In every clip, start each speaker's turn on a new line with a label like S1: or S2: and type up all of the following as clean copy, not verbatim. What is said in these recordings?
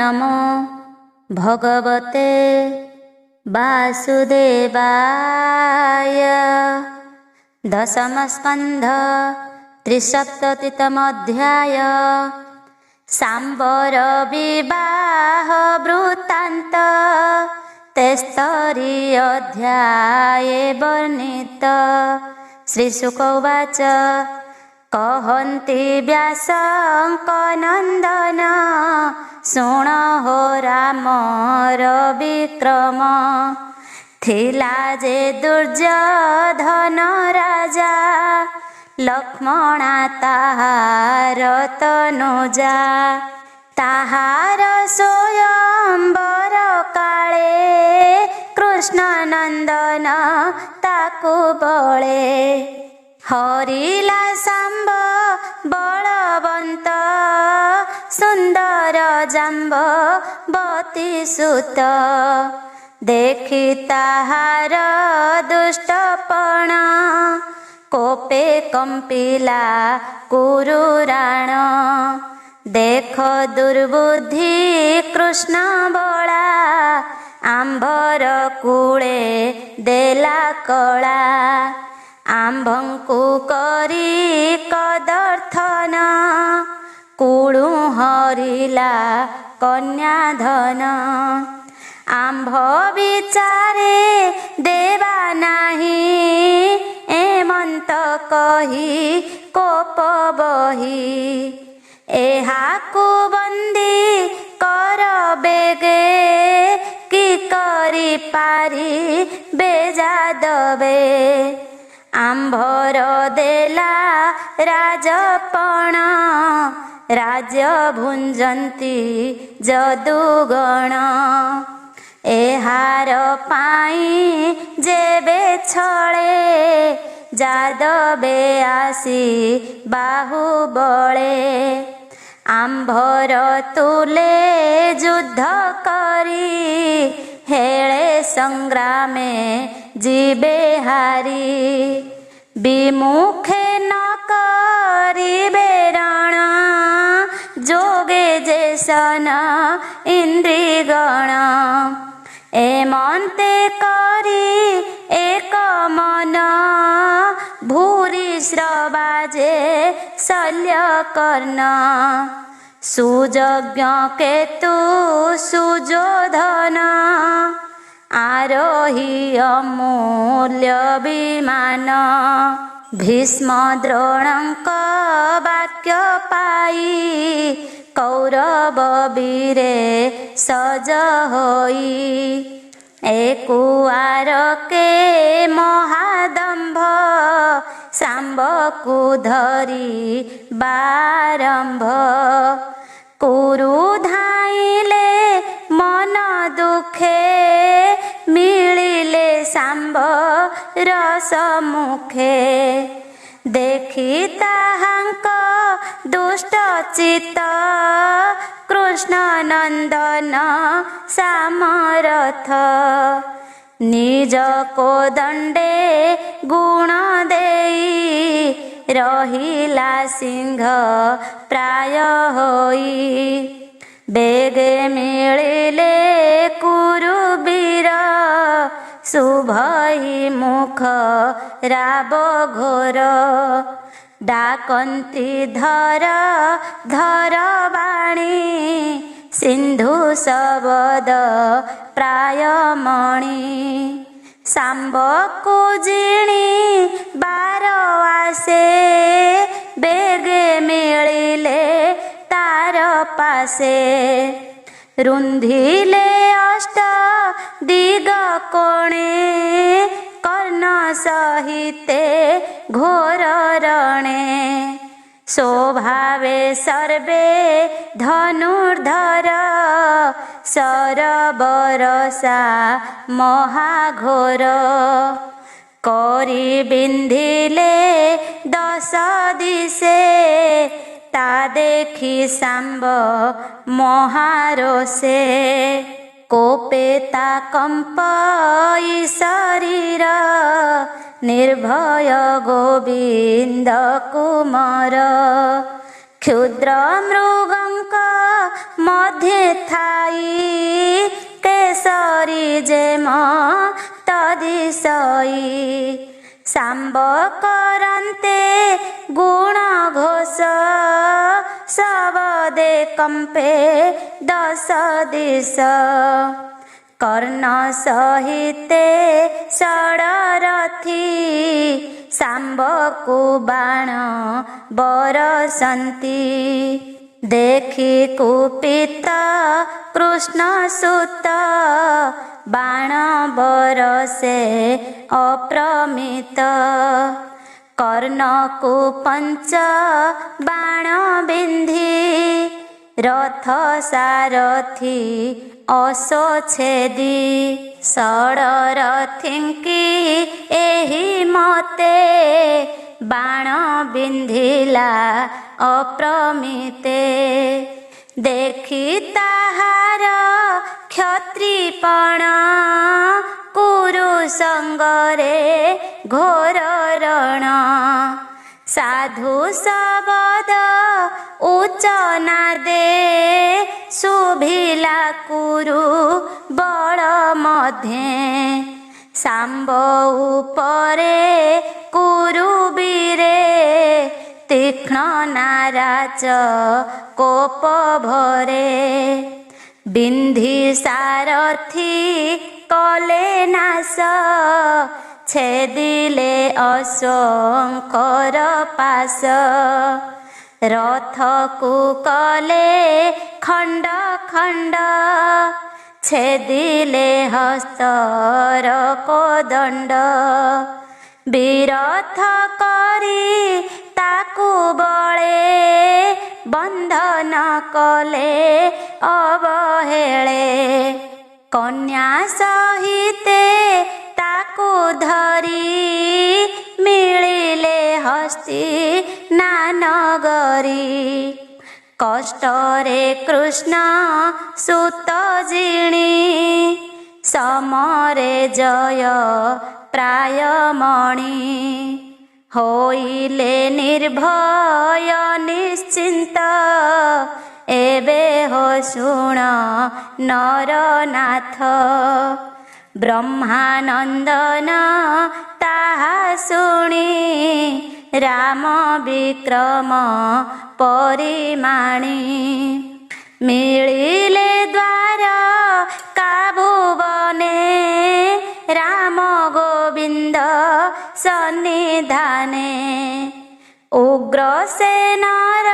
S1: नमो भगवते वासुदेवाय। दशमस्कन्ध त्रिसप्ततितमोऽध्याय। सांबर विवाह वृत्तान्त तेस्तरी अध्याये वर्णित। श्रीशुक उवाच कहन्ति व्यासङ्क नन्दन शुण हो रामर विक्रम। थिला जे दुर्योधन राजा लक्ष्मणा ताहार तनुजा। ताहार स्वयंवर काले कृष्ण नंदन ताकु बळे। हरिला सांब बलवंत सुंदर जाम्बवती सुत। देखि ताहार दुष्टपण कोपे कंपिला कुरुराण। देख दुर्बुद्धि कृष्ण बला आंबर कूले देला कला। आंभंकु करी कदर्थन कूळु हरिला कन्याधन। आंभ विचारे देवा नाही एमंत कही कोप बही। एहाकु बंदी कर बेगे कि करी पारी बेजा दबे। आंभर देला राजपण राज्य भुंजंती जदुगण। एहार पाई जेबे छळे जादबे आसी बाहुबळे। आंभर तुले युद्ध करी हेळे संग्रामे जीबे हारी। विमुखे न करिबे रण जोगे जेसन इंद्रिगण। एमंते करी एक मन भूरि श्रवाजे शल्यकर्ण। सुयज्ञ केतु सुयोधन आरोही अमूल्य विमान। भीष्म द्रोणंक वाक्य पाई कौरव वीरे सज होई। एकुआर के महादंभ सांबकु धरी बारंभ। कुरु धाइले मन दुखे मिलिले सांब रस मुखे। देखि ताहांक दुष्ट चित्त कृष्ण नंदन सामरथ। निज को दंडे गुण देई रहिला सिंह प्राय होई। बेगे मिलिले कुरुवीर शुभहि मुख राब घोर। डाकन्ति धर धर बाणी सिंधु शबद प्रायमणि। सांबकु जिणी बार आसे बेगे मिलिले तार पासे। रुंधिले अष्ट दिग कोणे कर्ण सहिते घोर रणे। स्वभावे सर्वे धनुर्धर सरबरसा महाघोर। करी बिंधिले दश दिशे ता देखि सांब महारोषे। कोपे ता कंपई शरीर निर्भय गोविंद कुमार। क्षुद्र मृगंक मध्ये थाई केसरी जेम तदिशई शाम्ब करन्ते गुण घोष शबदे कम्पे दश दिश कर्ण सहिते षडरथी शाम्बकु बाण बरसन्ति देखि कुपित कृष्ण सुत बाण बरसे अप्रमित कर्णकु पंच बाण बिंधी रथ सारथी अशोछेदी षडरथिंकी एहि मते बाण बिंधिला अप्रमिते देखि ताहार क्षत्रिपण कुरु संगरे घोर रण साधु शबद उच्च नादे शुभिला कुरु बल मध्ये शाम्ब उपरे कुरु वीरे तीक्ष्ण नाराज कोप भरे बिंधी सारथी कले नाश छेदिले अशोकर पाश रथ को कले खंड खंड छेदिले हस्तर को दंड विरथ करी ताकु बळे बंधन कले अवहेळे कन्या सहिते ताकु धरी मिलिले हस्ती नानगरी कष्टरे कृष्ण सुत जिणी समरे जय प्राय मणि होइले निर्भय निश्चिंत एबे हो शुण नरनाथ ब्रह्मानंदन ताहा शुणी राम विक्रम परिमाणी मिलिले द्वार काभुवने राम गोविंद सन्निधाने उग्रसेनर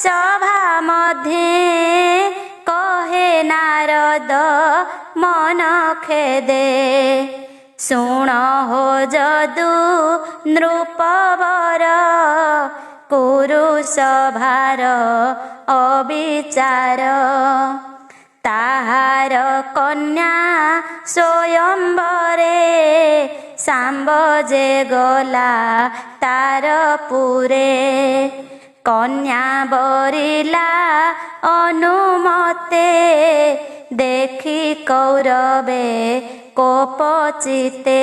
S1: सभा मध्ये कहे नारद मन खेदे शुण हो जदु नृपवर कुरु सभार अविचार ताहार कन्या स्वयंवरे शाम्ब जे गला तार पुरे कन्या बरिला अनुमते देखि कौरवे कोपचिते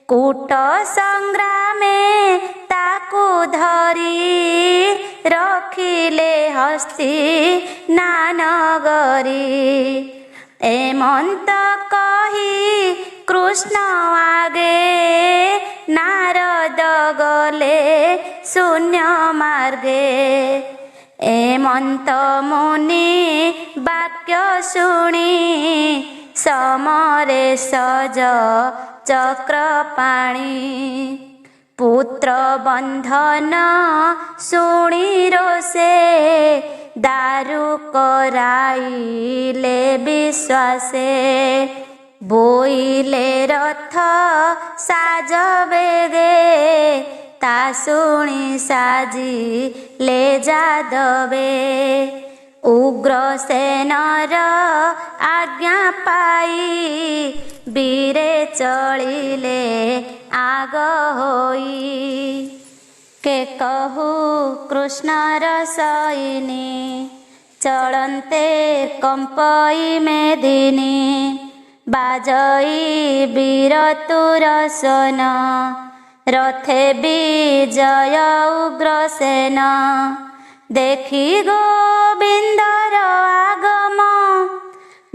S1: कूट संग्रामे ताकु धरी रखिले हस्ती नानगरी एमंत कही कृष्ण आगे नारद गले शून्य मार्गे एमंत मुनि वाक्य शुणी समरे सज चक्रपाणी पुत्र बंधन शुणी रोषे दारु कराइले विश्वासे बोइले रथ साज बेगे ता शुणी साजी ले जादवे उग्रसेनर आज्ञा पाई वीरे चलिले आग होई के कहू कृष्णर सैनी चलन्ते कंपई मेदिनी बाजई वीर तुर सोन रथे विजय उग्रसेन देखि गोविंदर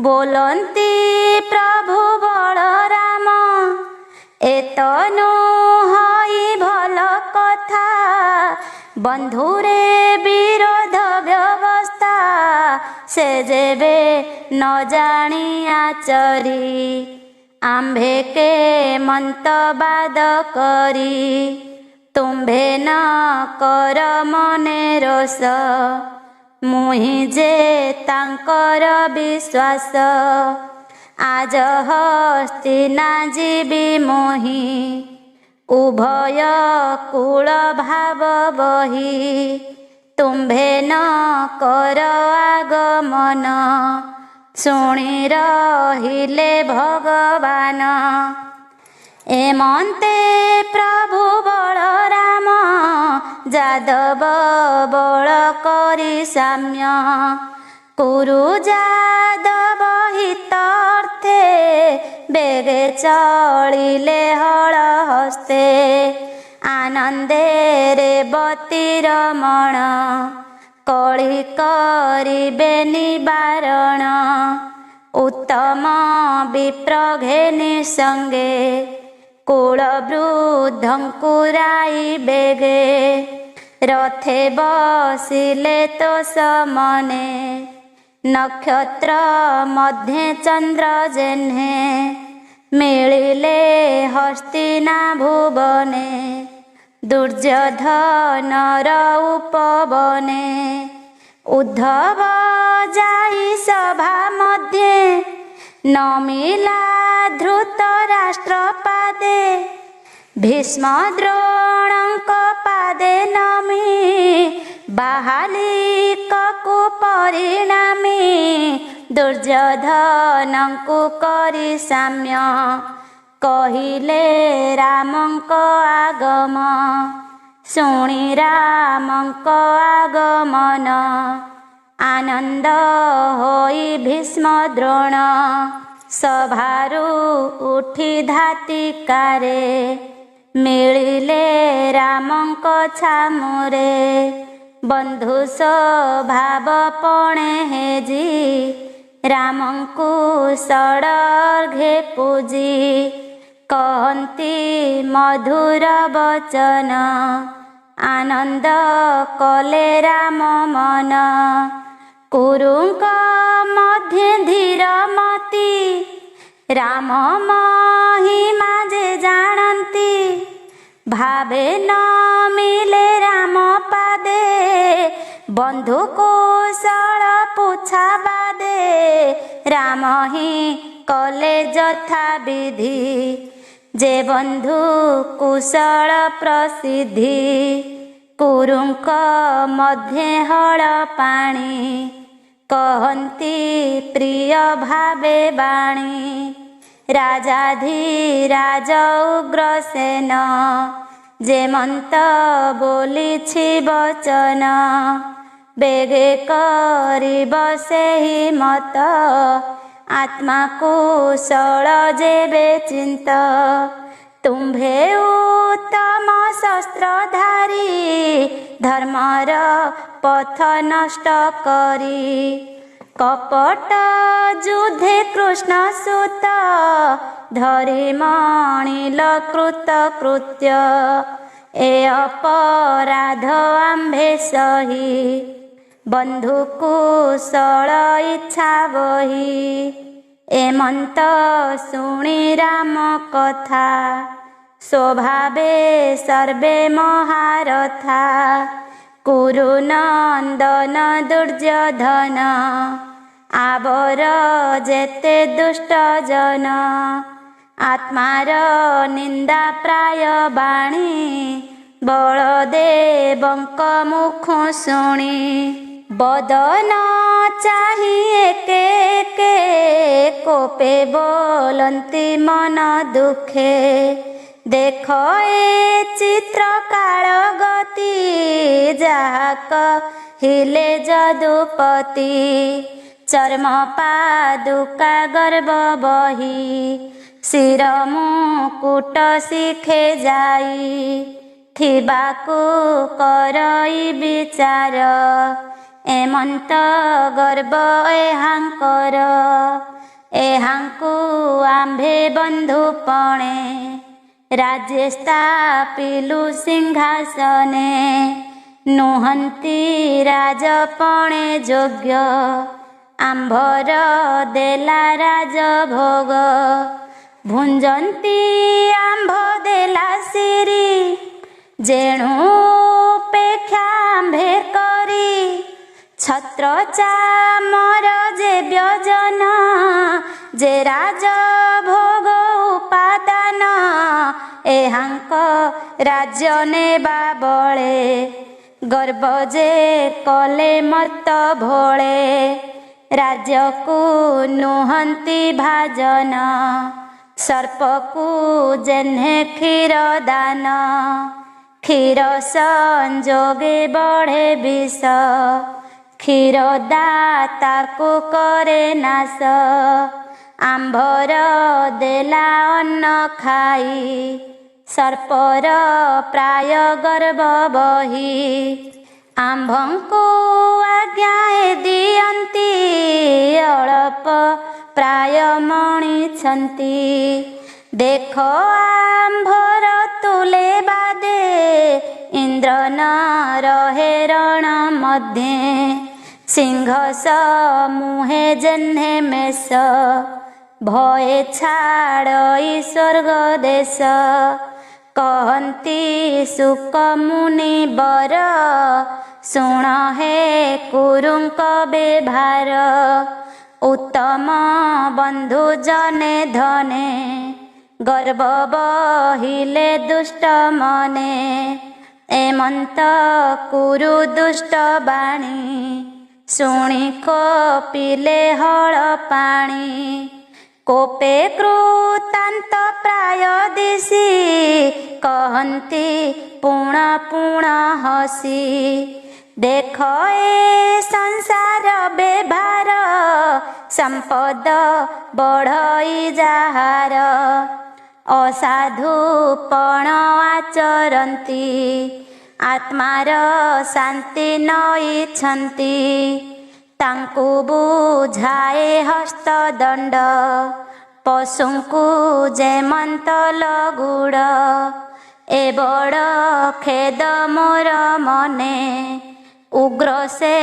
S1: बोलती प्रभु बलराम एतनु हई भल कथा बंधुरे विरोध व्यवस्था से जेबे न जानी आचरी आम्भे के मंतबाद करी तुम्भे न कर मने रोष मुहि जे तांकर विश्वास आज हस्तिना जीवी मोहि उभय कूल भाव बही तुम्भे न कर आगमन शुणी रहिले भगवान एमंते प्रभु बलराम जादव बल करी साम्य कुरु जादव हितर्थे बेगे चलिले हल हस्ते आनंदे रे बतिरमण कଳି करिबे निवारण उत्तम विप्रघेनि संगे कुल वृद्धंकु राई बेगे रथे बसिले तो समने नक्षत्र मध्य चंद्र जेह्ने मिलिले हस्तिना भुवने दुर्योधनर उपवने उद्धव जाई सभा मध्ये नमिला धृतराष्ट्र पादे भीष्म द्रोणंक पादे नमि बाहालिककु परिणामी दुर्योधनंकु करि साम्य कहिले रामंक आगम शुणी रामंक आगमन आनंद होई भीष्म द्रोण सभारू उठी धातिकारे मिलिले रामंक छामुरे बंधु स्वभाव पणे हेजी रामंकु सड़र्घे पूजी कहती मधुर वचन आनंद कले राम मन कुरुंक मध्य धीर मती राम महिमा जे जानती भावे न मिले राम पादे बंधु कौशल पूछा बादे राम ही कले यथा विधि जे बंधु कुशल प्रसिद्धि कुरुंक मध्य हल पाणी कहती प्रिय भावे बाणी राजाधिराज उग्रसेन जेमंत बोलिछि वचन बेगे करिब सेहि मत आत्मा कुशल जेबे चिंत तुम्भे उत्तम शस्त्रधारी धर्मर पथ नष्ट करी कपट युद्धे कृष्ण सुत धरि मणिल कृत कृत्य ए अपराध आम्भे सही बंधु कुशल इच्छा बही एमंत शुणी राम कथा स्वभावे सर्वे महारथा कुरु नंदन दुर्योधन आवर जेते दुष्ट जन आत्मार निंदा प्राय बाणी बलदेवंक मुख शुणी बदन चाहिए के कोपे बोलंती मन दुखे देख ए चित्र काल गति जाक हिले जदुपति चर्म पादुका गर्भ बही शिर मुकुट शिखे जाई थिबाकु करई विचार एमंत गर्भ एहांकर ଏହାଙ୍କୁ ଆମ୍ଭେ ବନ୍ଧୁପଣେ ରାଜ୍ୟ ସ୍ଥାପିଲୁ ସିଂହାସନେ। ନୁହନ୍ତି ରାଜପଣେ ଯୋଗ୍ୟ ଆମ୍ଭର ଦେଲା ରାଜଭୋଗ। ଭୁଞ୍ଜନ୍ତି ଆମ୍ଭ ଦେଲା ସିରି ଯେଣୁ ଉପେକ୍ଷା ଆମ୍ଭେ କରି। ଛତ୍ର ଚାମର ଯେ ବ୍ୟଜନ ଯେ ରାଜଭୋଗ ଉପାଦାନ। ଏହାଙ୍କ ରାଜ୍ୟ ନେବା ବଳେ ଗର୍ବ ଯେ କଲେ ମର୍ତ୍ତ ଭୋଳେ। ରାଜ୍ୟକୁ ନୁହନ୍ତି ଭାଜନ ସର୍ପକୁ ଯେହ୍ନେ କ୍ଷୀର ଦାନ। କ୍ଷୀର ସଂଯୋଗେ ବଢ଼େ ବିଷ କ୍ଷୀର ଦାତାକୁ କରେ ନାଶ। ଆମ୍ଭର ଦେଲା ଅନ୍ନ ଖାଇ ସର୍ପର ପ୍ରାୟ ଗର୍ବ ବହି। ଆମ୍ଭଙ୍କୁ ଆଜ୍ଞା ଦିଅନ୍ତି ଅଳପ ପ୍ରାୟ ମଣିଛନ୍ତି। ଦେଖ ଆମ୍ଭର ତୁଲେ ବାଦେ ଇନ୍ଦ୍ର ନ ରହେ ରଣ ମଧ୍ୟେ। ସିଂହ ସମୂହେ ଯେହ୍ନେ ମେଷ ଭୟେ ଛାଡ଼ଇ ସ୍ୱର୍ଗ ଦେଶ। କହନ୍ତି ଶୁକ ମୁନି ବର ଶୁଣ ହେ କୁରୁଙ୍କ ବ୍ୟବହାର। ଉତ୍ତମ ବନ୍ଧୁ ଜନେ ଧନେ ଗର୍ବ ବହିଲେ ଦୁଷ୍ଟ ମନେ। ଏମନ୍ତ କୁରୁ ଦୁଷ୍ଟ ବାଣୀ ଶୁଣି କୋପିଲେ ହଳ ପାଣି। କୋପେ କୃତାନ୍ତ ପ୍ରାୟ ଦିଶି କହନ୍ତି ପୁଣ ପୁଣ ହସି। ଦେଖ ଏ ସଂସାର ବ୍ୟବହାର ସମ୍ପଦ ବଢ଼ଇ ଯାହାର। ଅସାଧୁପଣ ଆଚରନ୍ତି ଆତ୍ମାର ଶାନ୍ତି ନଇଛନ୍ତି। ତାଙ୍କୁ ବୁଝାଏ ହସ୍ତଦଣ୍ଡ ପଶୁଙ୍କୁ ଯେମନ୍ତ ଲଗୁଡ଼। ଏ ବଡ଼ ଖେଦ ମୋର ମନେ ଉଗ୍ର ସେ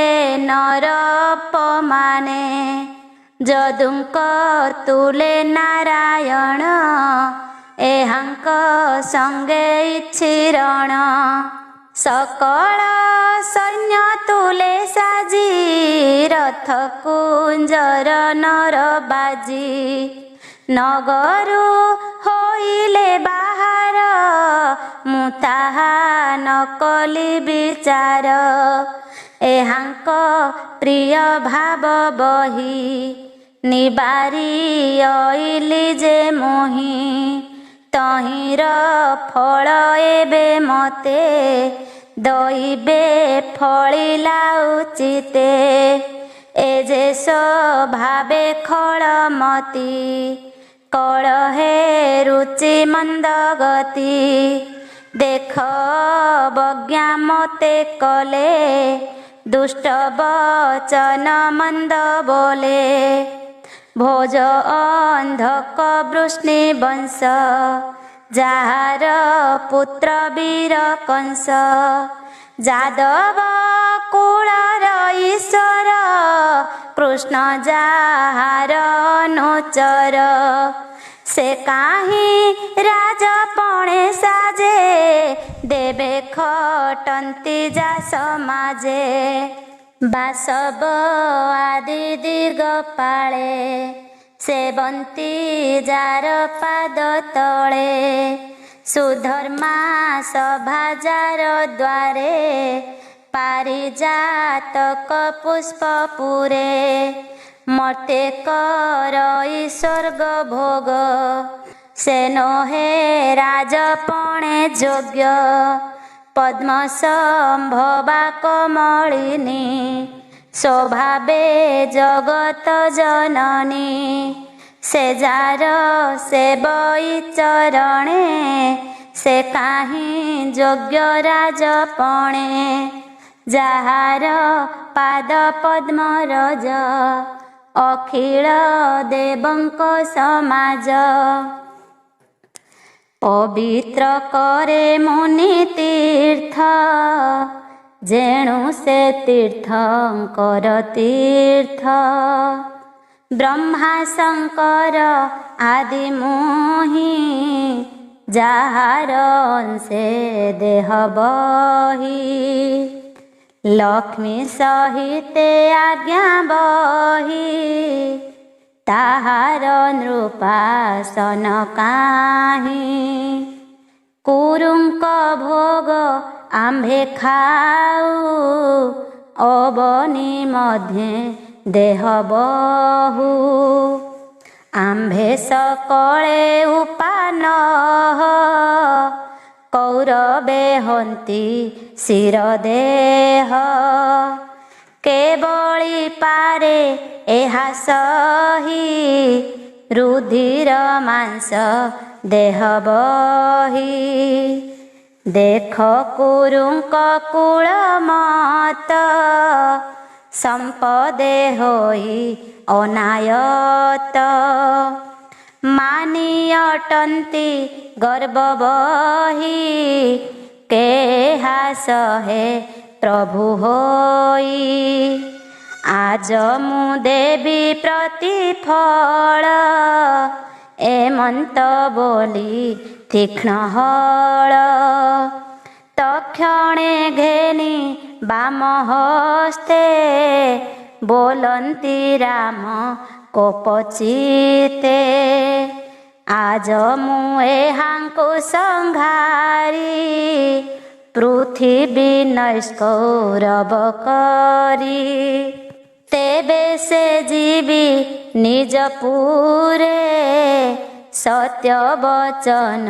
S1: ନର ଅପମାନେ। ଯଦୁଙ୍କ ତୁଲେ ନାରାୟଣ ଏହାଙ୍କ ସଙ୍ଗେ ଇଚ୍ଛିରଣ। ସକଳ ସୈନ୍ୟ ତୁଲେ ସାଜି ରଥ କୁଞ୍ଜର ନର ବାଜି। ନଗରୁ ହୋଇଲେ ବାହାର ମୁଁ ତାହା ନ କଲି ବିଚାର। ଏହାଙ୍କ ପ୍ରିୟ ଭାବ ବହି ନିବାରି ଅଇଲି ଯେ ମୋହି। ତହିଁର ଫଳ ଏବେ ମତେ ଦଇବେ ଫଳିଲା ଉଚିତେ। ଏ ଯେ ସ୍ୱଭାବେ ଖଳମତି କଳହେ ରୁଚି ମନ୍ଦ ଗତି। ଦେଖ ବଜ୍ଞା ମତେ କଲେ ଦୁଷ୍ଟ ବଚନ ମନ୍ଦ ବୋଲେ। ଭୋଜ ଅନ୍ଧକ ବୃଷ୍ଣି ବଂଶ ଯାହାର ପୁତ୍ର ବୀର କଂସ। ଯାଦବ କୁଳର ଈଶ୍ୱର କୃଷ୍ଣ ଯାହାର ଅନୁଚର। ସେ କାହିଁ ରାଜପଣେ ସାଜେ ଦେବେ ଖଟନ୍ତି ଯା ସମାଜେ। ବାସବ ଆଦି ଦିଗପାଳେ ସେବନ୍ତି ଯାର ପାଦ ତଳେ। ସୁଧର୍ମା ସଭା ଯାର ଦ୍ୱାରେ ପାରିଜାତକ ପୁଷ୍ପ ପୁରେ। ମର୍ତ୍ତେ କରଇ ସ୍ୱର୍ଗ ଭୋଗ ସେ ନୋହେ ରାଜପଣେ ଯୋଗ୍ୟ। ପଦ୍ମ ସମ୍ଭବା କମଳିନୀ ସ୍ୱଭାବେ ଜଗତ ଜନନୀ। ସେ ଯାର ସେବଇ ଚରଣେ ସେ କାହିଁ ଯୋଗ୍ୟ ରାଜପଣେ। ଯାହାର ପାଦ ପଦ୍ମ ରଜ अखिल देवंक समाज पवित्र करे मुनि तीर्थ जेणु से तीर्थंकर तीर्थ ब्रह्मा शंकर आदि मोहि जाहार अंशे देह बही लक्ष्मी सहिते आज्ञा बही ताहार नृपासन काहि कुरुंक भोग आम्भे खाऊ अवनी मध्ये देह बहु आम्भे सकळे उपान कौरवे हन्ति शिर देह केवली पारे एहा सही रुधिर मांस देह बही देख कुरुंक कुल मत संपदे होई अनायत मानी अटंती गर्भ बही केहा सहे प्रभु होई आज मु देवी प्रतिफल एमंत बोली तीक्ष्ण हल तक्षणे घेनी बाम हस्ते बोलंती राम कोपचिते आज मु एहांकु संघारी पृथिवी नैष्कौरव करी तेबे से जीवी निज पुरे सत्य वचन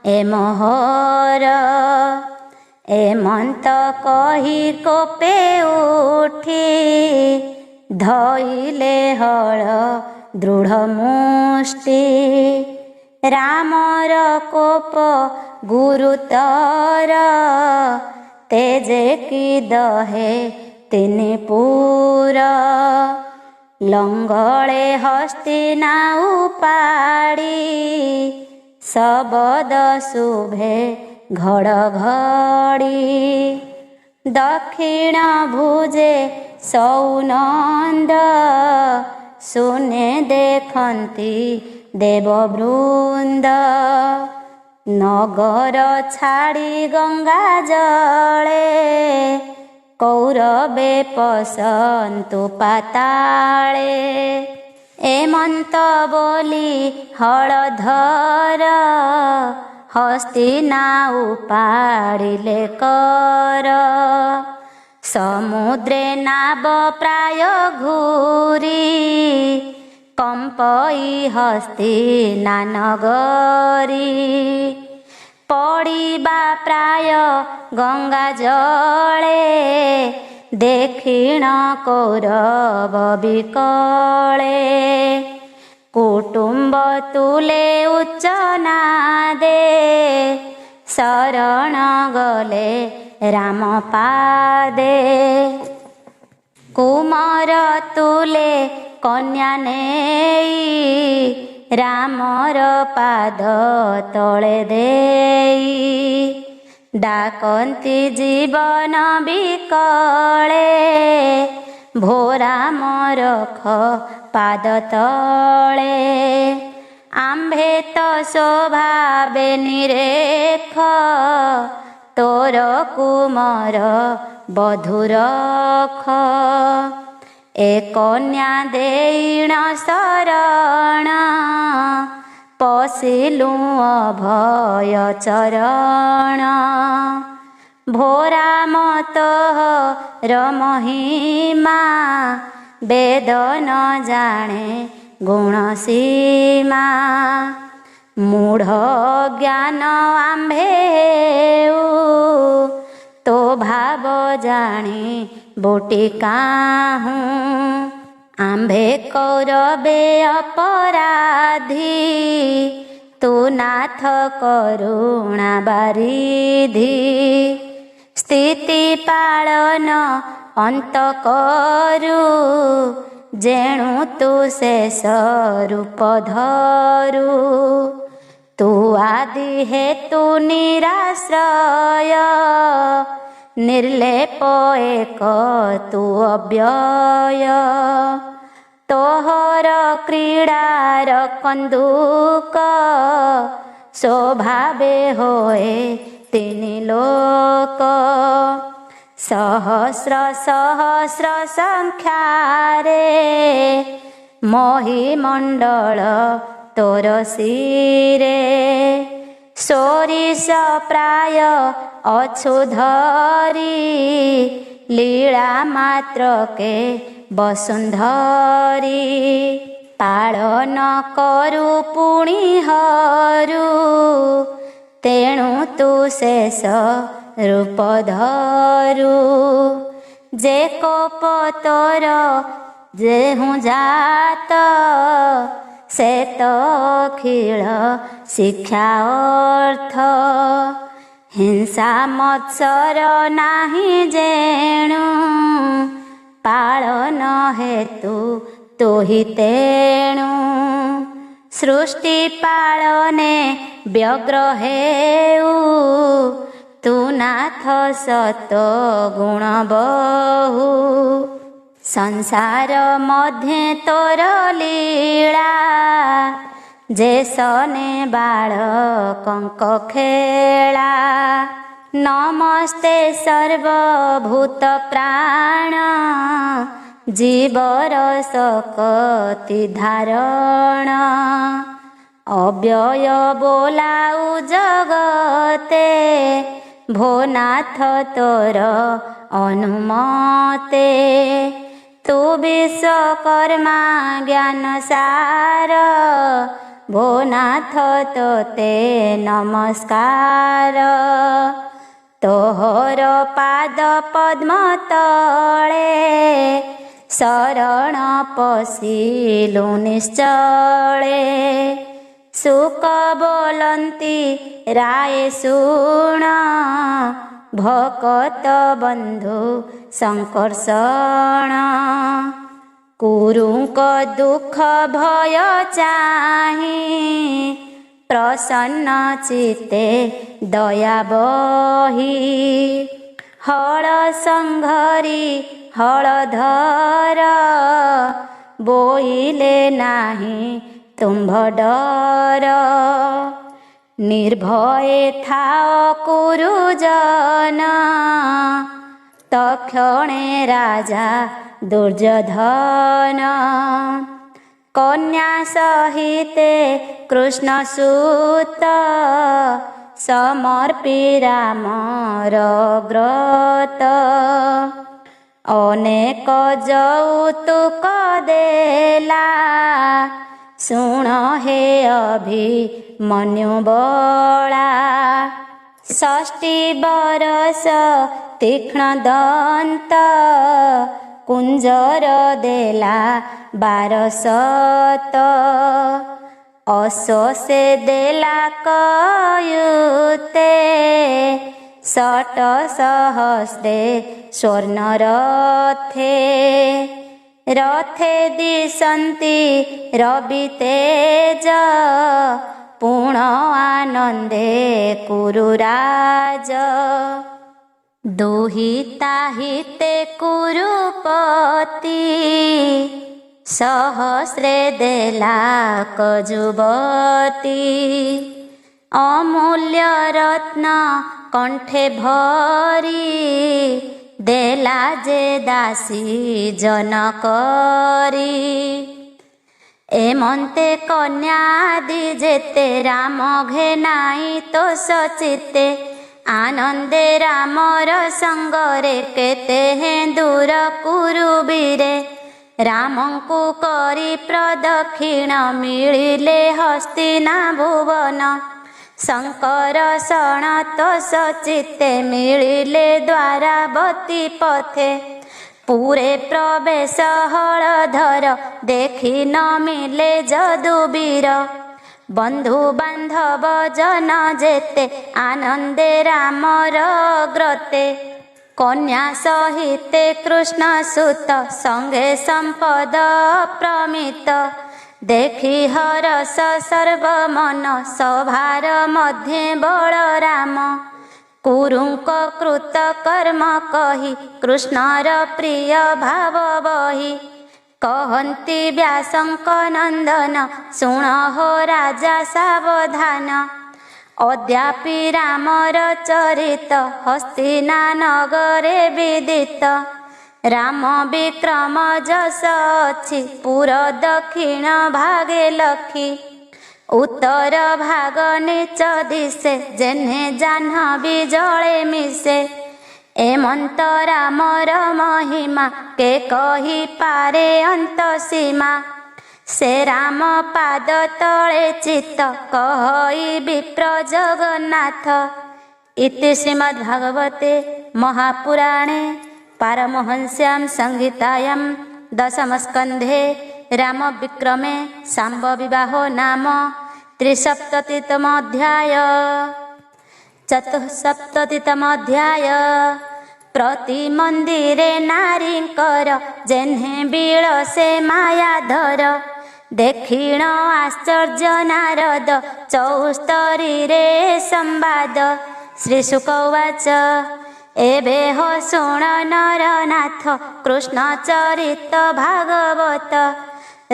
S1: ए मोहर एमंत कही कोपे उठी धइले हळ दृढ़ मुष्टि रामर कोप गुरुतर तेजे की दहे तिनि पुर लंगळे हस्तिना उपाड़ी सबद शुभे घड़घड़ी दक्षिण भुजे सौनंद सुने देखंती देववृंद नगर छाड़ी गंगा जले कौरवे पसंतु पाताले एमंत बोली हलधर हस्तिना उपाड़िले कर समुद्रे नाव प्राय घूरी कंपई हस्तिना नगरी पड़िबा प्राय गंगा जले देखिण कौरव विकले कुटुंब तुले उच्चनादे शरण गले राम पादे कुमार तुले कन्या नेई रामर पाद तले देई डाकंती जीवन विकले भोरा मरख पाद तले आम्भे तो स्वभावे निरेख तोर कुमार बधुरख ए कन्या देईण शरण पशिलु अभय चरण भोरा मत रमहिमा वेद न जाने गुण सीमा मूढ़ ज्ञान आम्भेऊ तो भाव जानी बोटी काहूँ आम्भे कौरवे अपराधी तू नाथ करुणा बारिधि स्थिति पालन अंत करु जेणु तू शेष रूप धरू। तू आदि हेतु निराश्रय, निर्लेप एक तू अव्यय। तोहर क्रीडार कंदुक, स्वभावे होए तिनि लोक। सहस्र सहस्र संख्यारे, महीमंडल तोर शिरे। सोरिष प्राय अछुधरी, लीला मात्र के वसुंधरी। पालन करु पुणी हरू, तेणु तू शेष रूप धरू। जे कोप तोर जेहु जात, से तो अखिल शिक्षा अर्थ। हिंसा मत्सर नाही जेणु, पालन हेतु तू ही तेणु। सृष्टि पालने व्यग्र हेउ, तू नाथ सत गुण बहु। संसार मध्य तोर लीला, जे सने बालकंक खेला। नमस्ते सर्वभूत प्राण, जीवर सकति धारण। अव्यय बोलाउ जगते, भोनाथ तोर अनुमते। तू विश्वकर्मा ज्ञान सार, भोनाथ तोते नमस्कार। तोहर पाद पद्म तले, शरण पशिलु निश्चले। सुख बोलंती राय सुण, भकत बंधु संकर्षण। कुरुंक दुख भय चाहि, प्रसन्न चित्ते दया बही। हल संघरी हलधर, बोइले नाही तुम्भ डर। निर्भय थाओ कुरुजन, तक्षणे राजा दुर्योधन। कन्या सहिते कृष्ण सूत, समर्पी रामर व्रत। अनेक यौतुक देला, सुण हे अभिमन्यु बला। 60 बरस तीक्ष्ण दंत, कुंजर देला 1200। अश्व देला कयुते, 60 सहस्रे स्वर्ण रथे। रथे दिशन्ति रवि तेज, पूर्ण आनंदे कुरुराज। दुहिता हिते कुरुपति, सहस्रे देला कजुवती। अमूल्य रत्न कंठे भरी, देला जे दासी जनकरी। एमंते कन्यादि जेते, राम घेनाई तो सचिते। आनंदे रामर संगरे, केते हैं दूर कुरुबीरे। रामंकु करी प्रदक्षिण, मिलिले हस्तिना भुवन। शंकर सणत सचिते, मिलिले द्वारावती पथे। पूरे प्रवेश हलधर, देखि न मिले जदुबीर। बंधु बांधव जन जेते, आनंदे रामर ग्रते। कन्या सहिते कृष्ण सुत संगे संपद प्रमित देखी हरस सर्वमन सभार मध्ये बलराम कुरुंक कृत कर्म कही कृष्णर प्रिय भाव बही कहन्ति व्यासंक नंदन शुण हो राजा सावधान अद्यापि रामर चरित हस्तिना नगरे विदित राम विक्रम जस अछि पुर दक्षिण भागे लखी उत्तर भाग नीच दिशे जेन्हे जाह्नवी जले मिसे एमंत रामर महिमा के कही पारे अंत सीमा से राम पाद तले चित्त कहई विप्र जगन्नाथ। इति श्रीमद्भागवते महापुराणे पारमहंस्यां संहितायां दशमस्कन्धे राम विक्रमे शाम्ब विवाहो नाम 63तम अध्याय। 74तम अध्याय। प्रति मंदिरे नारींकर जेन्हे बिळसे मायाधर देखिण आश्चर्य नारद चौस्तरी रे संवाद। श्रीशुक उवाच एबे हो शुण नरनाथ कृष्ण चरित भागवत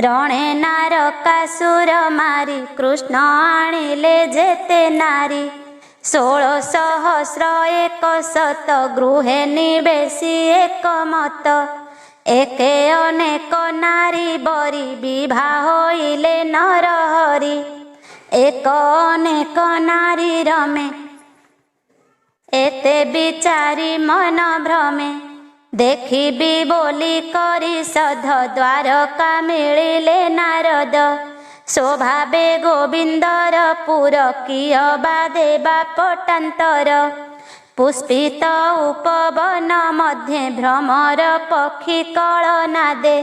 S1: रणे नारकासुर मारी कृष्ण आଣିले जेते नारी 16,100 गृहे निवेशी एकमत एके अनेक नारी बरी विवाह होइले नरहरि एक अनेक नारी रमे एते विचारी मन भ्रमे देखिबी बोली करी सध द्वारका मिलिले नारद स्वभावे गोविंदर पुर किय बा देवा पटान्तर पुष्पित उपवन मध्ये भ्रमर पक्षी कलनादे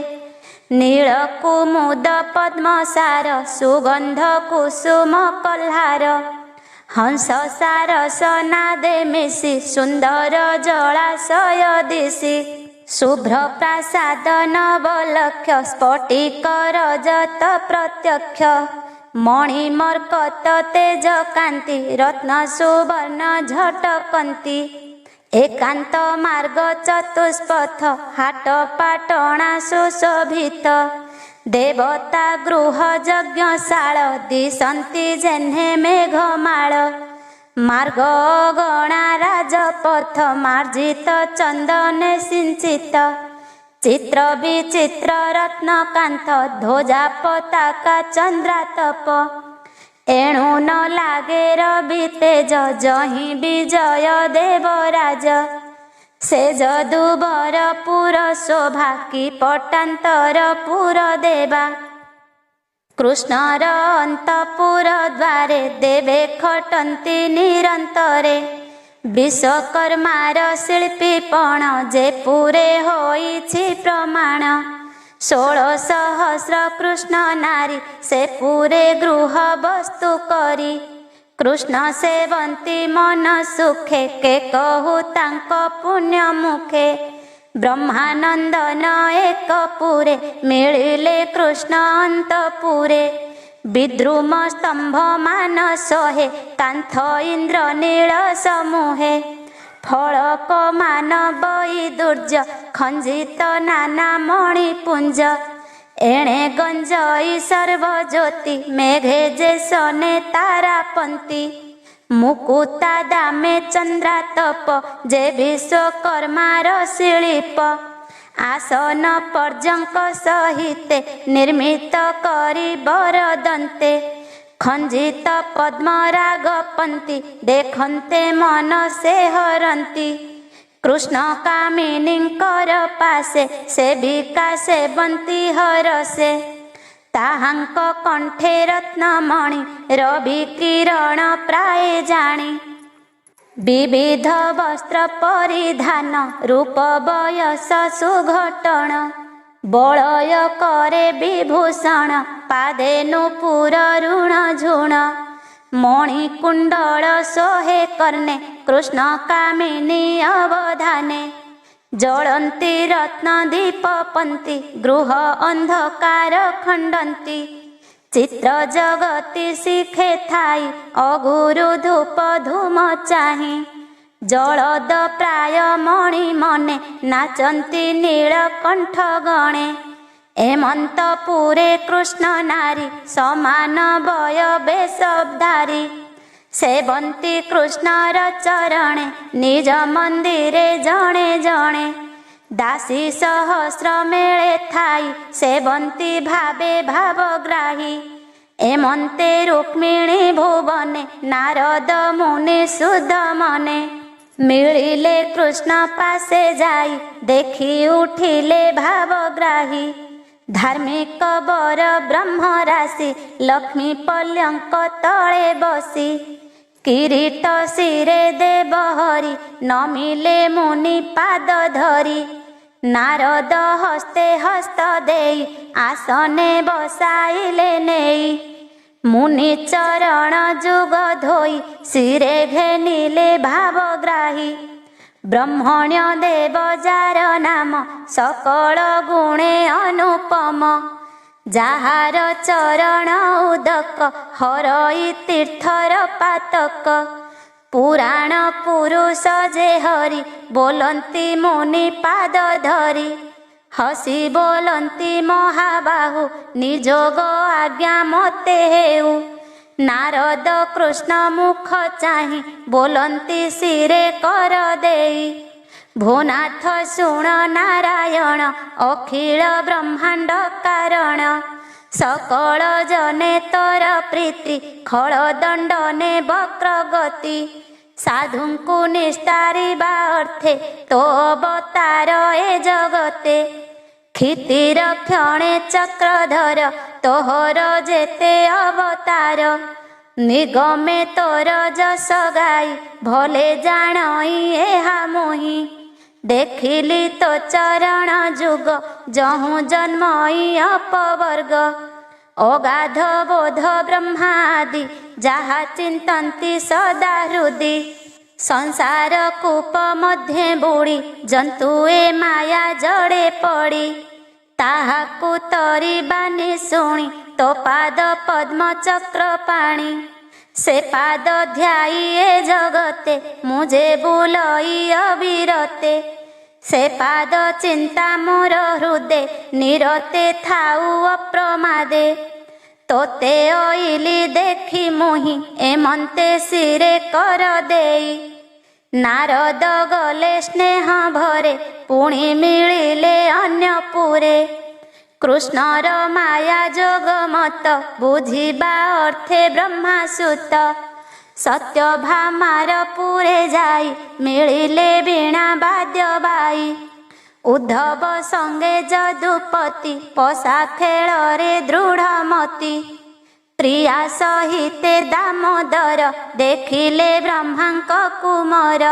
S1: नील कुमुद पद्मसार सुगंध कुसुम कल्हार हंस सारस नादे मिशि सुंदर जलाशय दिशि शुभ्र प्रासाद नवलक्ष स्फटिक रजत प्रत्यक्ष मणिमर्कत तेज कांति रत्न सुवर्ण झटकंती एकांत मार्ग चतुष्पथ हाट पाटणा सुशोभित देवता गृह यज्ञशाळ दिशन्ति जेन्हे मेघमाळ मार्ग गणा राजपथ मार्जित चंदन सिंचित चित्र विचित्र रत्नकांत ध्वजा पताका चंद्रातप एणु न लागे रवि तेज जहि विजय देवराज से जदुबर पुर शोभा कि पटान्तर पुर देवा कृष्णर अंतपुर द्वारे देवे खटन्ति निरंतरे विश्वकर्मार शिल्पीपण जे पुरे होइछि प्रमाण 16,000 कृष्ण नारी से पुरे गृह वस्तु करी कृष्ण सेवन्ति मन सुखे के कहु तांक पुण्य मुखे ब्रह्मानंदन एक पुरे मिलिले कृष्ण अंतपुरे विद्रुम स्तंभ मान सोहे कांथ इंद्र नील समूहे फलक मान वैदुर्ज खंजित नाना मणिपुंज एणे गंजई सर्वज्योति मेघे जे सने तारापंती मुकुता दामे चंद्रातप जे विश्वकर्मार शिल्प आसन पर्यंक सहिते निर्मित करी बरदन्ते खंजित पद्मरागपंती देखन्ते मन से हरन्ति कृष्ण कामिनींकर पासे सेविका सेवन्ति हरसे ताहांक कंठे रत्नमणि रवि किरण प्राय जानी विविध वस्त्र परिधान रूप बयस सुघटन बलय करे विभूषण पादे नुपुर ऋण झुण मणिकुण्डल सोहे कर्णे कृष्ण कामिनी अवधाने। ज्वलन्ति रत्नदीपपन्ति गृह अन्धकार खण्डन्ति। चित्र जगति शिखे थाई अगुरु धूप धूम चाहि। जलद प्राय मणि मने नाचन्ति नीलकण्ठ गणे। हेमन्तपुरे कृष्ण नारी समान वय वेशधारी। सेवन्ति कृष्णर चरणे निज मन्दिरे जणे जणे। दासी सहस्र मेले थाई सेवन्ति भावे भावग्राही। एमन्ते रुक्मिणी भुवने नारद मुनि शुद्ध मने। मिलिले कृष्ण पासे जाई देखि उठिले भावग्राही। धार्मिक वर ब्रह्म राशि लक्ष्मी पल्यंक तले बसी। किरीट शिरे देव हरि नमिले मुनि पाद धरी। नारद हस्ते हस्त देई आसने बसाइले नेई। मुनि चरण जुग धोई शिरे घेनिले भावग्राही। ब्रह्मण्य देव जार नाम सकल गुणे अनुपम। जाहार चरण उदक हरई तीर्थर पातक। पुराण पुरुष जे हरि बोलन्ति मुनि पाद धरी। हसी बोलन्ति महाबाहु निजोग आज्ञा मते हेउ। नारद कृष्ण मुख चाहि बोलन्ति शिरे कर देई। भूनाथ शुण नारायण अखिल ब्रह्मांड कारण। सकल जने तर प्रीति खल दंडने वक्र गति। साधुंकु निस्तारिबा अर्थे तो अवतार ए जगते। क्षितिर क्षणे चक्रधर तोहर जेते अवतार। निगमे तोर जस गाई भले जानई एहा मोहि। देखिली तो चरण जुग जहु जन्मई अपवर्ग। अगाध बोध ब्रह्मादि जहा चिंतन्ति सदा हृदि। संसार कूप मध्ये बुड़ी जंतु ए माया जड़े पड़ी। ताहाकु तरिबानी शुणी तो पाद पद्म चक्र पाणी। से पाद ध्याई ए जगते मुझे बुलई अविरते। से पाद चिंता मोर हृदय निरते थाउ अप्रमादे। तोते ओइली देखी मुहि एमन्ते शिरे कर देई। नारद गले स्नेह भरे पुणी मिलिले अन्यपुरे। कृष्णर माया जोग मत बुझिबा अर्थे ब्रह्मासुत। सत्यभामार पुरे जाई मिलिले वीणा वाद्य बाई। उद्धव संगे जदुपति पशा खेଳରେ दृढ़मति। प्रिया सहिते दामोदर देखिले ब्रह्मांक कुमर।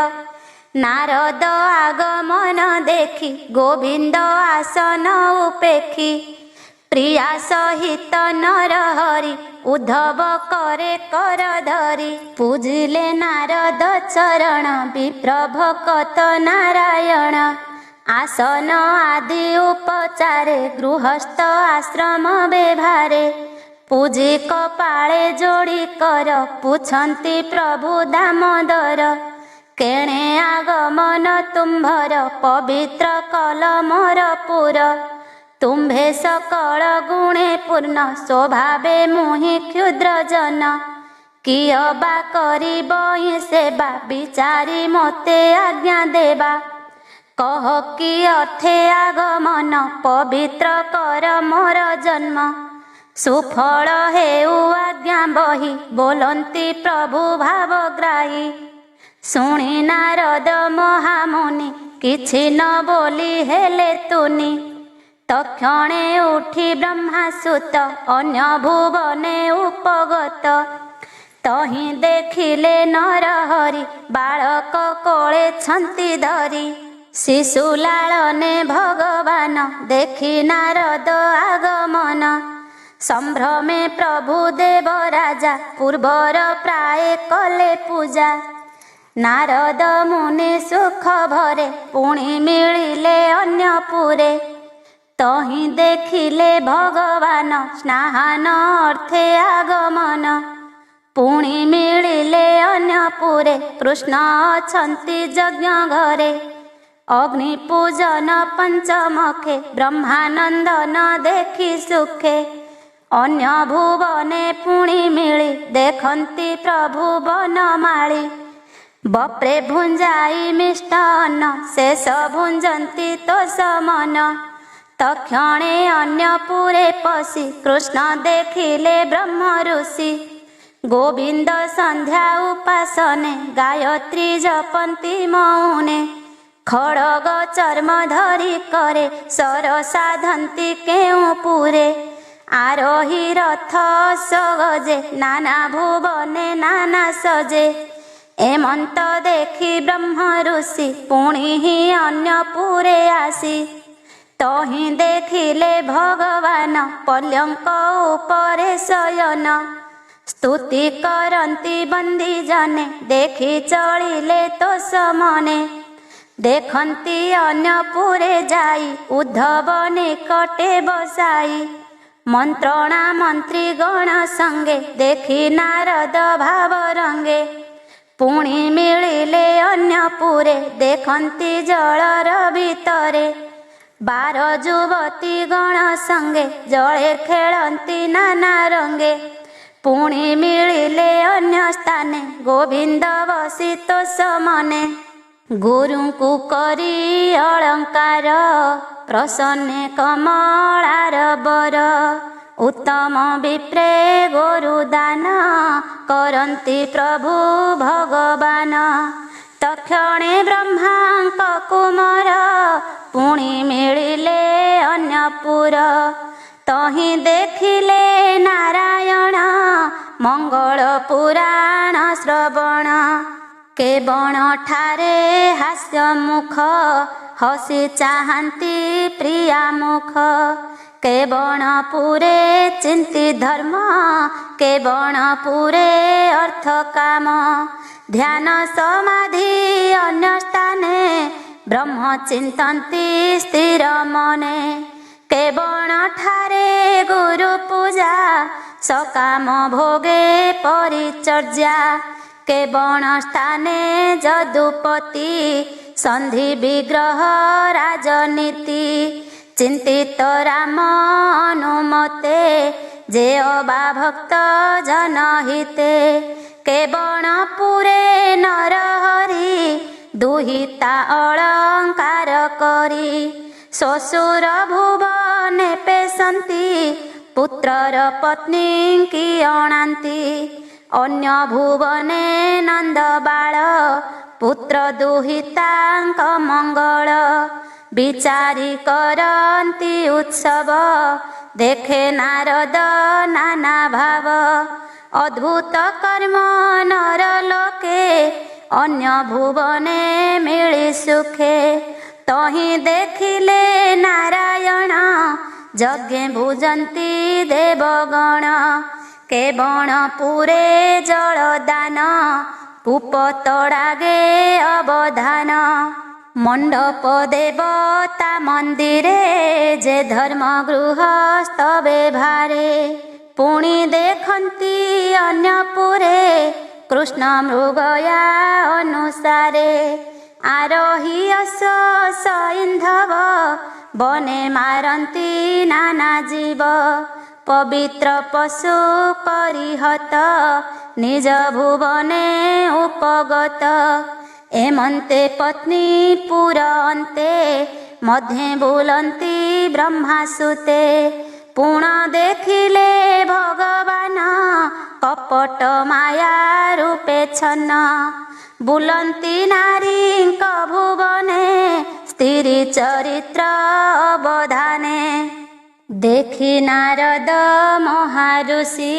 S1: नारद आगमन देखि गोविंद आसन उपेखि। प्रिया सहित नर हरि उद्धव करे कर धरी। पूजिले नारद चरण विप्र भकत नारायण। आसन आदि उपचारे गृहस्थ आश्रम व्यवहारे। पूजी कपाळे जोड़ी कर पुछन्ति प्रभु दामोदर। केणे आगमन तुम्भर पवित्र कल मोर पुर। तुम्भे सकल गुणे पूर्ण स्वभावे मुहि क्षुद्र जन। किय बा करिबहि सेवा विचारी मते आज्ञा देवा। कह कि अर्थे आगमन पवित्र कर मोर जन्म। सुफल हेउ आज्ञा बही बोलन्ति प्रभु भावग्राही। शुणी नारद महामुनि किछि न बोली हेले तुनि। तक्षणे उठी ब्रह्मासुत अन्य भुवने उपगत। तहि देखिले नर हरि बालक कोळे छन्ति धरी। शिशुलालने भगवान देखि नारद आगमन। संभ्रमे प्रभु देव राजा पूर्वर प्राय कले पूजा। नारद मुनि सुख भरे पुणी मिलिले अन्यपुरे। तही देखिले भगवान स्नान अर्थे आगमन। पुणी मिलिले अन्यपुरे कृष्ण अछंती यज्ञ घरे। अग्नि पूजन पंचमखे ब्रह्मानंदन देखि सुखे। अन्य भुवने पुणी मिली देखंती प्रभु बनमाली। बप्रे भुंजाई मिष्टान्न शेष भुंजंती तो समन। तक्षणे अन्यपुरे पशि कृष्ण देखिले ब्रह्म ऋषि। गोविंद संध्या उपासने गायत्री जपंती मौने। खड़ग चर्म धरी करे सर साधंती केउ पुरे। आरोही रथ सगजे नाना भुवने नाना सजे। एमंत देखि ब्रह्म ऋषि पुणी ही अन्यपुरे आसी। तही देखिले भगवान पल्यंक उपरे शयन। स्तुति करंती बंदी जने देखि चलिले तो समने। देखंती अन्यपुरे जाई उद्धव निकटे बसाई। मंत्रणा मंत्री गण संगे देखि नारद भाव रंगे। पुणी मिलिले अन्यपुरे देखंती जलर भितरे। 12 युवती गण संगे जले खेलंती नाना रंगे। पुणी मिलिले अन्य स्थाने गोविंद बसित समने। गुरुଙ୍କୁ करी अलंकार प्रसन्ने कमलार बर। उत्तम विप्रे गोरुदान करंती प्रभु भगवान। तक्षणे ब्रह्मांक कुमार पुणी मिलिले अन्यपुर। तही देखिले नारायण मंगल पुराण श्रवण। केवण ठारे हास्य मुख हसी चाहंती प्रिया मुख। केवण पुरे चिंती धर्म केवण पुरे अर्थ काम। ध्यान समाधि अन्य स्थाने ब्रह्म चिंतंती स्थिर मने। केवण ठारे गुरु पूजा सकाम भोगे परिचर्या। केवण स्थाने जदुपति संधि विग्रह राजनीति। चिंतित राम अनुमते जे अबा भक्त जनहिते। केवण पुरे नरहरि दुहिता अलंकार करी। ससुर भुवने पेशंती पुत्रर पत्नी की अणांती। अन्य भुवने नंद बाळ पुत्र दुहितांक मंगल। विचारी करंती उत्सव देखे नारद नाना भाव। अद्भुत कर्म नर लोके अन्य भुवने मिली सुखे। तही देखिले नारायण यज्ञ भुजंती देवगण। केवण पुरे जलदान कूप तड़ागे अवधान। मंडप देवता मंदिरे जे धर्म गृहस्थ व्यवहारे। पुणी देखंती अन्यपुरे कृष्ण मृगया अनुसारे। आरोही अश्व सैंधव बने मारंती नाना जीव। पवित्र पशु परिहत निज भुवने उपगत। एमंते पत्नी पुरंते मध्ये बुलंती ब्रह्मासुते। पुण देखिले भगवान कपट माया रूपे छन्न। बुलंती नारींक भुवने स्त्री चरित्र अवधाने। देखि नारद महाऋषि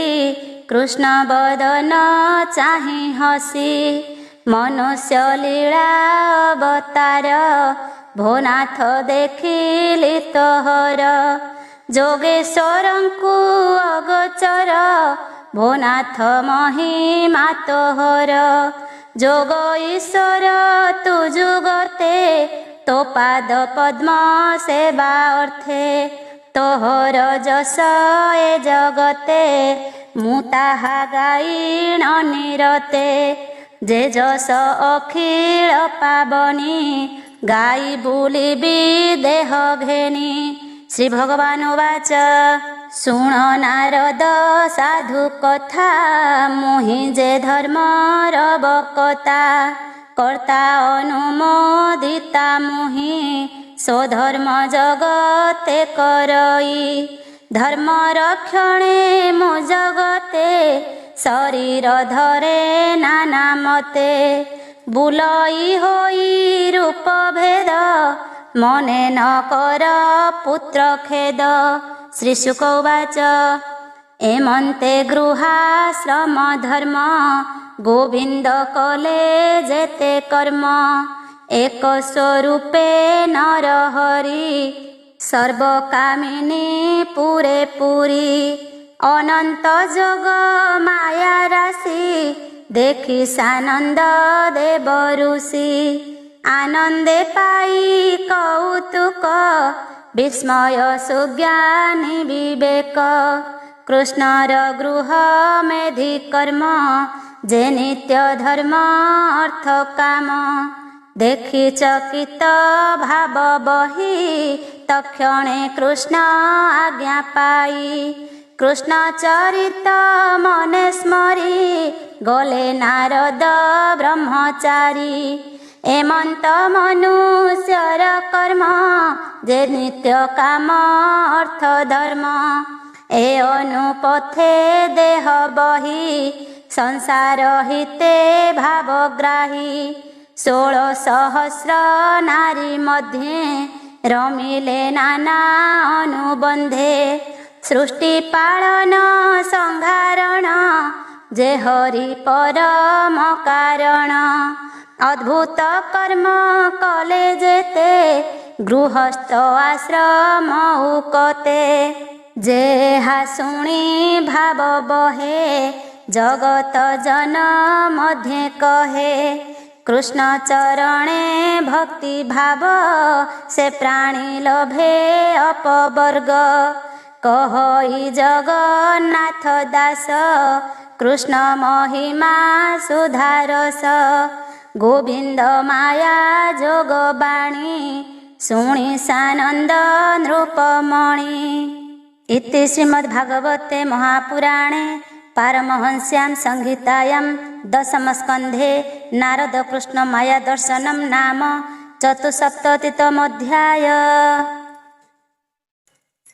S1: कृष्ण बदन चाहि हसी। मनुष्य लीला अवतार भोनाथ देखिली तोहर। ଯୋଗେଶ୍ୱରଙ୍କୁ ଅଗୋଚର ଭୋନାଥ ମହିମା ତୋହର। ଯୋଗ ଈଶ୍ୱର ତୁ ଯୁଗତେ ତୋ ପାଦ ପଦ୍ମ ସେବା ଅର୍ଥେ। ତୋହର ଯଶ ଏ ଜଗତେ ମୁଁ ତାହା ଗାଇଣ ନିରତେ। ଯେ ଯଶ ଅଖିଳ ପାବନି ଗାଇ ବୁଲିବି ଦେହ ଘେନି। ଶ୍ରୀ ଭଗବାନ ଉବାଚ ଶୁଣ ନାରଦ ସାଧୁ କଥା ମୁହିଁ ଯେ ଧର୍ମର ବକତା। କର୍ତ୍ତା ଅନୁମୋଦିତା ମୁହିଁ ସ୍ୱଧର୍ମ ଜଗତେ କରଇ। ଧର୍ମ ରକ୍ଷଣେ ମୁଁ ଜଗତେ ଶରୀର ଧରେ ନାନା ମତେ। ବୁଲଇ ହୋଇ ରୂପ ଭେଦ ମନେ ନ କର ପୁତ୍ର ଖେଦ। ଶ୍ରୀ ଶୁକ ଉବାଚ ଏମନ୍ତେ ଗୃହାଶ୍ରମ ଧର୍ମ ଗୋବିନ୍ଦ କଲେ ଯେତେ କର୍ମ। ଏକ ସ୍ୱରୂପେ ନରହରି ସର୍ବକାମିନୀ ପୁରେ ପୁରୀ। ଅନନ୍ତ ଯୋଗ ମାୟା ରାଶି ଦେଖି ସାନନ୍ଦ ଦେବ ଋଷି। ଆନନ୍ଦେ ପାଇ କୌତୁକ ବିସ୍ମୟ ସୁଜ୍ଞାନୀ ବିବେକ। କୃଷ୍ଣର ଗୃହ ମେଧି କର୍ମ ଯେ ନିତ୍ୟ ଧର୍ମ ଅର୍ଥ କାମ। ଦେଖି ଚକିତ ଭାବ ବହି ତକ୍ଷଣେ କୃଷ୍ଣ ଆଜ୍ଞା ପାଇ। କୃଷ୍ଣ ଚରିତ ମନେ ସ୍ମରି ଗଲେ ନାରଦ ବ୍ରହ୍ମଚାରୀ। ଏମନ୍ତ ମନୁଷ୍ୟର କର୍ମ ଯେ ନିତ୍ୟ କାମ ଅର୍ଥ ଧର୍ମ। ଏ ଅନୁପଥେ ଦେହ ବହି ସଂସାର ହିତେ ଭାବଗ୍ରାହୀ। 16,000 ନାରୀ ମଧ୍ୟେ ରମିଲେ ନାନା ଅନୁବନ୍ଧେ। ସୃଷ୍ଟି ପାଳନ ସଂହାରଣ ଯେ ହରି ପରମ କାରଣ। ଅଦ୍ଭୁତ କର୍ମ କଲେ ଯେତେ ଗୃହସ୍ଥ ଆଶ୍ରମ ଉକତେ। ଯେହା ଶୁଣି ଭାବ ବହେ ଜଗତ ଜନ ମଧ୍ୟେ କହେ। କୃଷ୍ଣ ଚରଣେ ଭକ୍ତି ଭାବ ସେ ପ୍ରାଣୀ ଲଭେ ଅପବର୍ଗ। କହଇ ଜଗନ୍ନାଥ ଦାସ କୃଷ୍ଣ ମହିମା ସୁଧାରସ। ଗୋବିନ୍ଦ ମାୟା ଯୋଗ ବାଣୀ ଶୁଣି ସାନନ୍ଦ ନୃପମଣି। ଇତି ଶ୍ରୀମଦ୍ଭାଗବତେ ମହାପୁରାଣେ ପାରମହଂସ୍ୟାଂ ସଂହିତାୟାं ଦଶମସ୍କନ୍ଧେ ନାରଦ କୃଷ୍ଣ ମାୟା ଦର୍ଶନମ୍ ନାମ ଚତୁଃସପ୍ତତିତମୋऽଧ୍ୟାୟ।